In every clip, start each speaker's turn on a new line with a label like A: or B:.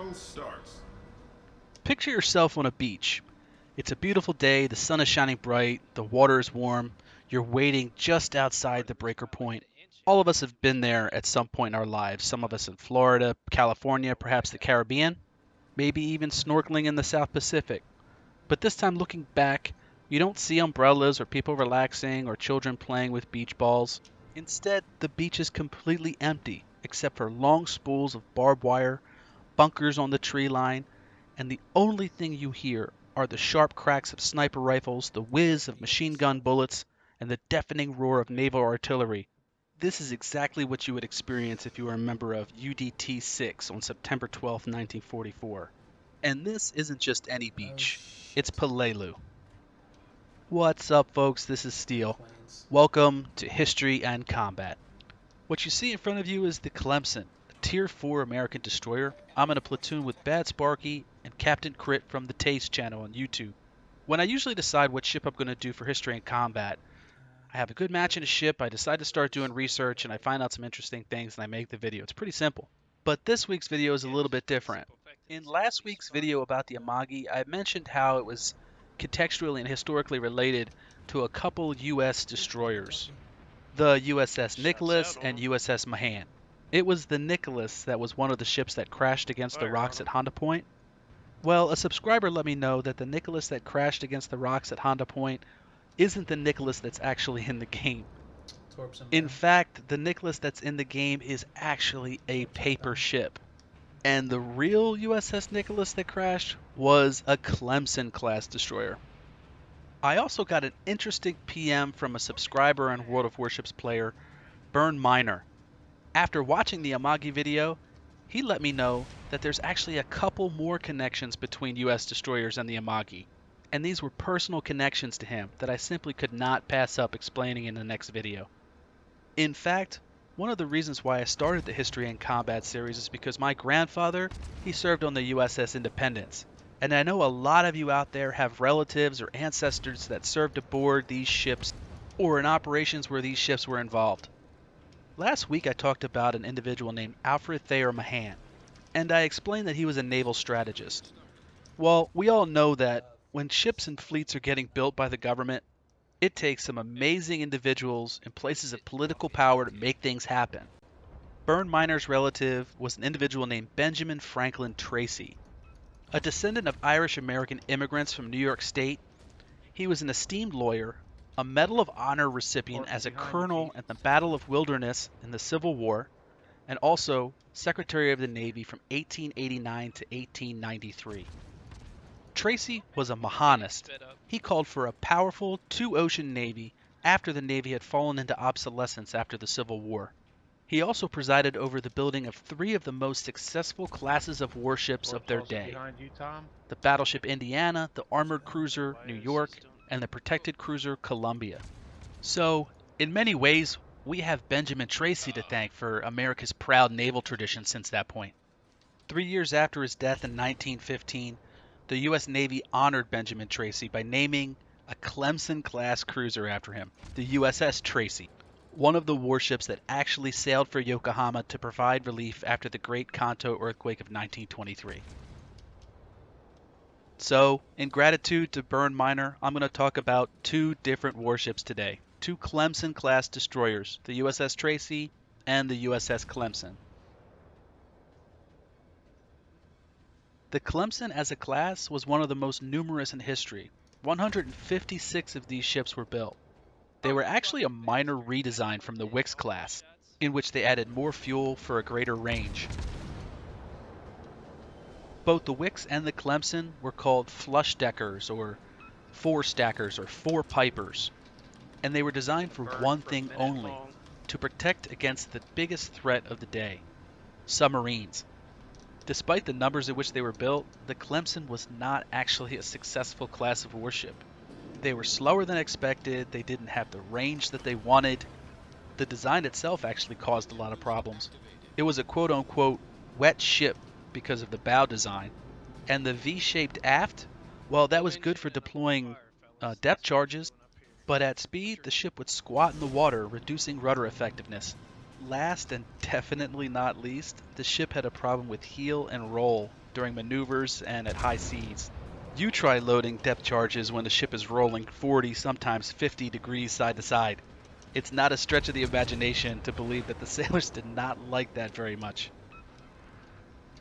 A: Round starts.
B: Picture yourself on a beach. It's a beautiful day, the sun is shining bright, the water is warm, you're waiting just outside the breaker point. All of us have been there at some point in our lives, some of us in Florida, California, perhaps the Caribbean, maybe even snorkeling in the South Pacific. But this time looking back, you don't see umbrellas or people relaxing or children playing with beach balls. Instead, the beach is completely empty, except for long spools of barbed wire, bunkers on the tree line, and the only thing you hear are the sharp cracks of sniper rifles, the whiz of machine gun bullets, and the deafening roar of naval artillery. This is exactly what you would experience if you were a member of UDT 6 on September 12, 1944. And this isn't just any beach, it's Pelelu. What's up, folks? This is Steel. Welcome to History and Combat. What you see in front of you is the Clemson, a Tier 4 American destroyer. I'm in a platoon with Bad Sparky and Captain Crit from the Taste channel on YouTube. When I usually decide what ship I'm going to do for History and Combat, I have a good match in a ship, I decide to start doing research, and I find out some interesting things and I make the video. It's pretty simple. But this week's video is a little bit different. In last week's video about the Amagi, I mentioned how it was contextually and historically related to a couple U.S. destroyers, the USS Nicholas and USS Mahan. It was the Nicholas that was one of the ships that crashed against the rocks at Honda Point. Well, a subscriber let me know that the Nicholas that crashed against the rocks at Honda Point isn't the Nicholas that's actually in the game. In fact, the Nicholas that's in the game is actually a paper ship. And the real USS Nicholas that crashed was a Clemson class destroyer. I also got an interesting PM from a subscriber and World of Warships player, Burn Miner. After watching the Amagi video, he let me know that there's actually a couple more connections between US destroyers and the Amagi. And these were personal connections to him that I simply could not pass up explaining in the next video. In fact, one of the reasons why I started the History and Combat series is because my grandfather, he served on the USS Independence. And I know a lot of you out there have relatives or ancestors that served aboard these ships or in operations where these ships were involved. Last week I talked about an individual named Alfred Thayer Mahan, and I explained that he was a naval strategist. Well, we all know that when ships and fleets are getting built by the government, it takes some amazing individuals in places of political power to make things happen. Burn Miner's relative was an individual named Benjamin Franklin Tracy. A descendant of Irish-American immigrants from New York State, he was an esteemed lawyer, a Medal of Honor recipient as a colonel at the Battle of Wilderness in the Civil War, and also Secretary of the Navy from 1889 to 1893. Tracy was a Mahanist. He called for a powerful two-ocean navy after the Navy had fallen into obsolescence after the Civil War. He also presided over the building of three of the most successful classes of warships of their day: the battleship Indiana, the armored cruiser New York, and the protected cruiser Columbia. So, in many ways, we have Benjamin Tracy to thank for America's proud naval tradition since that point. 3 years after his death in 1915, the U.S. Navy honored Benjamin Tracy by naming a Clemson-class cruiser after him, the USS Tracy, one of the warships that actually sailed for Yokohama to provide relief after the Great Kanto earthquake of 1923. So, in gratitude to Burn Miner, I'm going to talk about two different warships today. Two Clemson-class destroyers, the USS Tracy and the USS Clemson. The Clemson as a class was one of the most numerous in history. 156 of these ships were built. They were actually a minor redesign from the Wix class, in which they added more fuel for a greater range. Both the Wix and the Clemson were called flush deckers or four stackers or four pipers, and they were designed for one thing only: to protect against the biggest threat of the day, submarines. Despite the numbers at which they were built, the Clemson was not actually a successful class of warship. They were slower than expected, they didn't have the range that they wanted. The design itself actually caused a lot of problems. It was a quote-unquote wet ship because of the bow design. And the V-shaped aft, well, that was good for deploying depth charges, but at speed, the ship would squat in the water, reducing rudder effectiveness. Last and definitely not least, the ship had a problem with heel and roll during maneuvers and at high seas. You try loading depth charges when the ship is rolling 40, sometimes 50 degrees side to side. It's not a stretch of the imagination to believe that the sailors did not like that very much.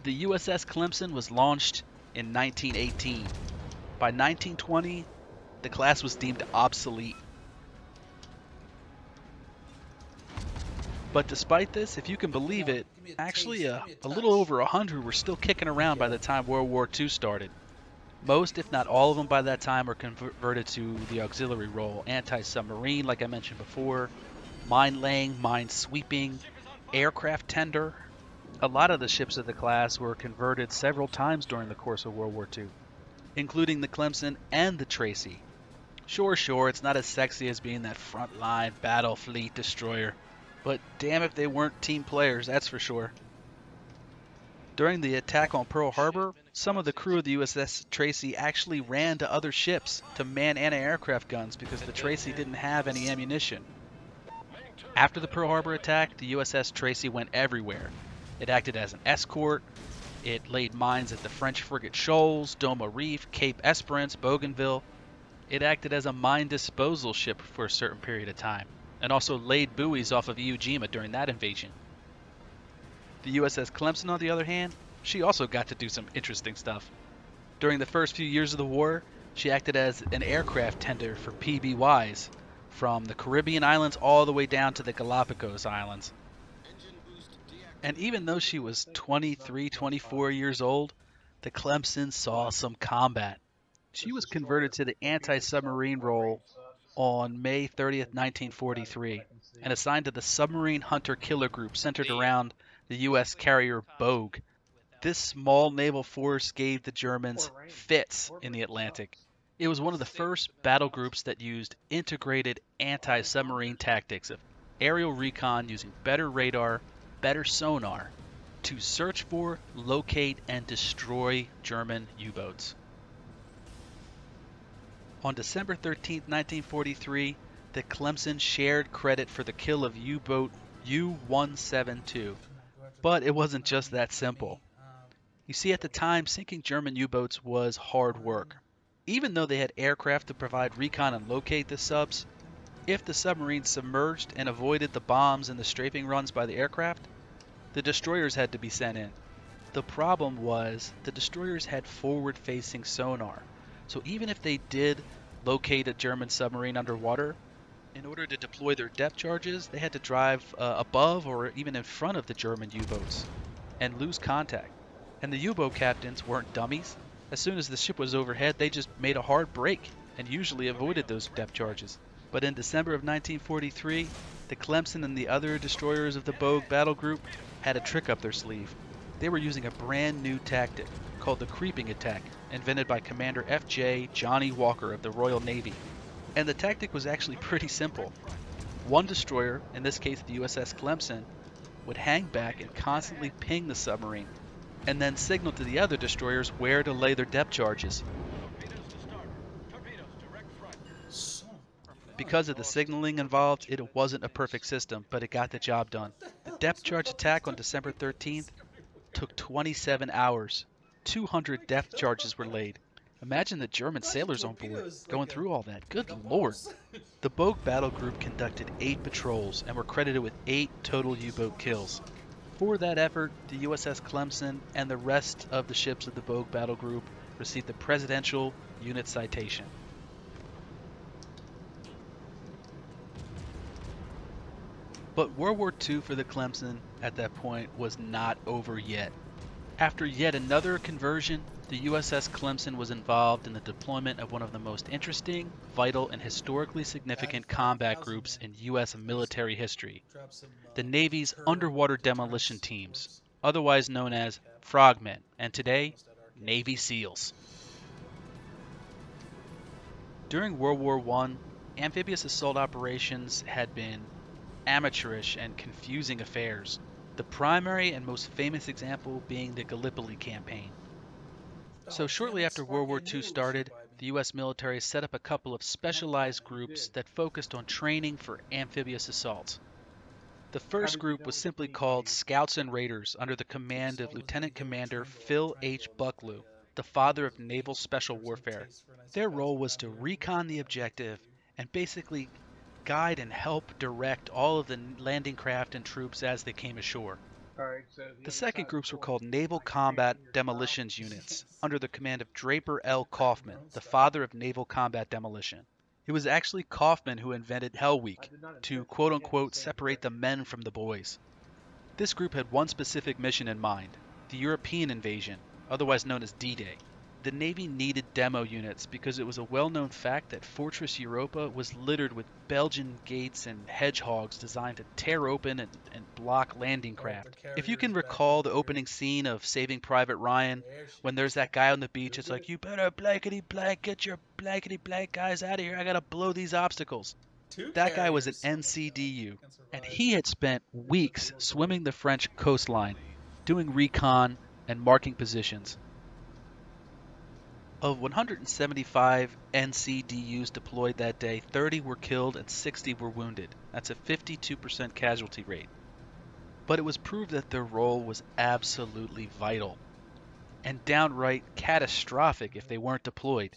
B: The USS Clemson was launched in 1918. By 1920, the class was deemed obsolete. But despite this, if you can believe it, actually a little over 100 were still kicking around by the time World War II started. Most, if not all of them by that time, are converted to the auxiliary role: anti-submarine, like I mentioned before, mine laying, mine sweeping, aircraft tender. A lot of the ships of the class were converted several times during the course of World War II, including the Clemson and the Tracy. Sure, it's not as sexy as being that frontline battle fleet destroyer, but damn if they weren't team players, that's for sure. During the attack on Pearl Harbor, some of the crew of the USS Tracy actually ran to other ships to man anti-aircraft guns because the Tracy didn't have any ammunition. After the Pearl Harbor attack, the USS Tracy went everywhere. It acted as an escort. It laid mines at the French frigate Shoals, Doma Reef, Cape Esperance, Bougainville. It acted as a mine disposal ship for a certain period of time, and also laid buoys off of Iwo Jima during that invasion. The USS Clemson, on the other hand, she also got to do some interesting stuff. During the first few years of the war, she acted as an aircraft tender for PBYs, from the Caribbean islands all the way down to the Galapagos Islands. And even though she was 23, 24 years old, the Clemson saw some combat. She was converted to the anti-submarine role on May 30th, 1943, and assigned to the Submarine Hunter Killer Group centered around the U.S. carrier Bogue. This small naval force gave the Germans fits in the Atlantic. It was one of the first battle groups that used integrated anti-submarine tactics of aerial recon using better radar, better sonar, to search for, locate, and destroy German U-boats. On December 13, 1943, the Clemson shared credit for the kill of U-boat U-172. But it wasn't just that simple. You see, at the time, sinking German U-boats was hard work. Even though they had aircraft to provide recon and locate the subs, if the submarines submerged and avoided the bombs and the strafing runs by the aircraft, the destroyers had to be sent in. The problem was the destroyers had forward-facing sonar, so even if they did locate a German submarine underwater, in order to deploy their depth charges, they had to drive above or even in front of the German U-boats and lose contact. And the U-boat captains weren't dummies. As soon as the ship was overhead, they just made a hard break and usually avoided those depth charges. But in December of 1943, the Clemson and the other destroyers of the Bogue battle group had a trick up their sleeve. They were using a brand new tactic called the creeping attack, invented by Commander F.J. Johnny Walker of the Royal Navy. And the tactic was actually pretty simple. One destroyer, in this case the USS Clemson, would hang back and constantly ping the submarine, and then signal to the other destroyers where to lay their depth charges. Because of the signaling involved, it wasn't a perfect system, but it got the job done. The depth charge attack on December 13th took 27 hours. 200 depth charges were laid. Imagine the German sailors on board going through all that. Good lord. The Bogue battle group conducted 8 patrols and were credited with 8 total U-boat kills. For that effort, the USS Clemson and the rest of the ships of the Bogue battle group received the Presidential Unit Citation. But World War II for the Clemson at that point was not over yet. After yet another conversion, the USS Clemson was involved in the deployment of one of the most interesting, vital, and historically significant combat groups in U.S. military history, the Navy's underwater demolition teams, otherwise known as Frogmen, and today, Navy SEALs. During World War I, amphibious assault operations had been amateurish and confusing affairs, the primary and most famous example being the Gallipoli campaign. So shortly after World War II started, the U.S. military set up a couple of specialized groups that focused on training for amphibious assaults. The first group was simply called Scouts and Raiders under the command of Lieutenant Commander Phil H. Bucklew, the father of naval special warfare. Their role was to recon the objective and basically guide and help direct all of the landing craft and troops as they came ashore. The second groups were called Naval Combat Demolitions Units under the command of Draper L. Kaufman, the father of naval combat demolition. It was actually Kaufman who invented Hell Week to quote-unquote separate the men from the boys. This group had one specific mission in mind, the European invasion, otherwise known as D-Day. The Navy needed demo units because it was a well-known fact that Fortress Europa was littered with Belgian gates and hedgehogs designed to tear open and block landing craft. If you can recall the opening scene of Saving Private Ryan, when there's that guy on the beach, it's like, you better blankety-blank, get your blankety-blank guys out of here, I gotta blow these obstacles. That guy was an NCDU, and he had spent weeks swimming the French coastline, doing recon and marking positions. Of 175 NCDUs deployed that day, 30 were killed and 60 were wounded. That's a 52% casualty rate. But it was proved that their role was absolutely vital and downright catastrophic if they weren't deployed.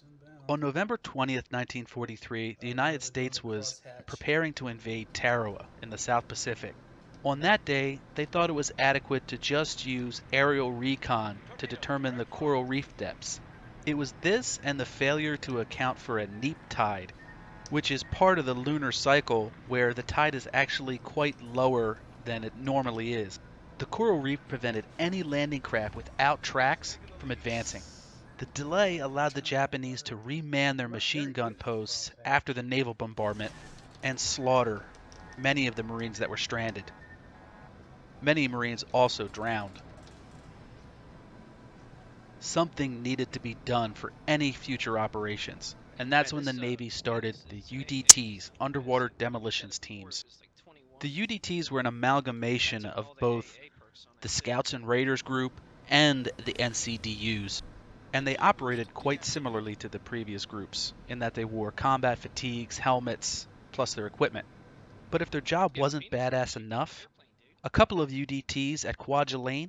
B: On November 20th, 1943, the United States was preparing to invade Tarawa in the South Pacific. On that day, they thought it was adequate to just use aerial recon to determine the coral reef depths. It was this and the failure to account for a neap tide, which is part of the lunar cycle where the tide is actually quite lower than it normally is. The coral reef prevented any landing craft without tracks from advancing. The delay allowed the Japanese to reman their machine gun posts after the naval bombardment and slaughter many of the Marines that were stranded. Many Marines also drowned. Something needed to be done for any future operations, and that's when the Navy started the UDTs, Underwater Demolitions Teams. The UDTs were an amalgamation of both the Scouts and Raiders group and the NCDUs, and they operated quite similarly to the previous groups in that they wore combat fatigues, helmets, plus their equipment. But if their job wasn't badass enough, a couple of UDTs at Kwajalein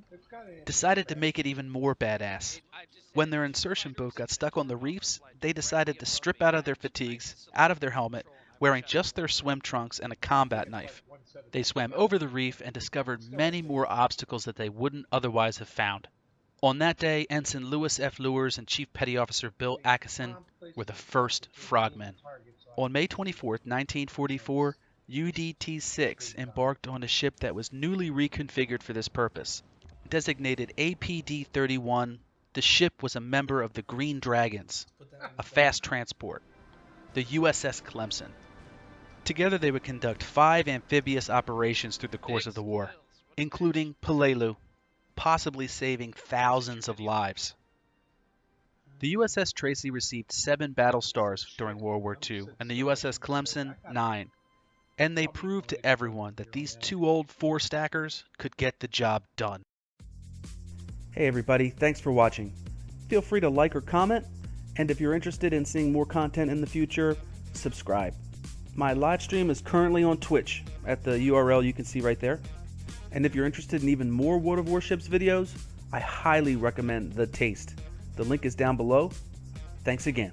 B: decided to make it even more badass. When their insertion boat got stuck on the reefs, they decided to strip out of their fatigues, out of their helmet, wearing just their swim trunks and a combat knife. They swam over the reef and discovered many more obstacles that they wouldn't otherwise have found. On that day, Ensign Lewis F. Lewers and Chief Petty Officer Bill Atkinson were the first frogmen. On May 24, 1944, UDT-6 embarked on a ship that was newly reconfigured for this purpose. Designated APD-31, the ship was a member of the Green Dragons, a fast transport, the USS Clemson. Together they would conduct 5 amphibious operations through the course of the war, including Pelelu, possibly saving thousands of lives. The USS Tracy received 7 battle stars during World War II, and the USS Clemson 9. And they proved to everyone that these 2 old 4-stackers could get the job done. Hey everybody, thanks for watching. Feel free to like or comment, and if you're interested in seeing more content in the future, subscribe. My live stream is currently on Twitch at the URL you can see right there. And if you're interested in even more World of Warships videos, I highly recommend The Taste. The link is down below. Thanks again.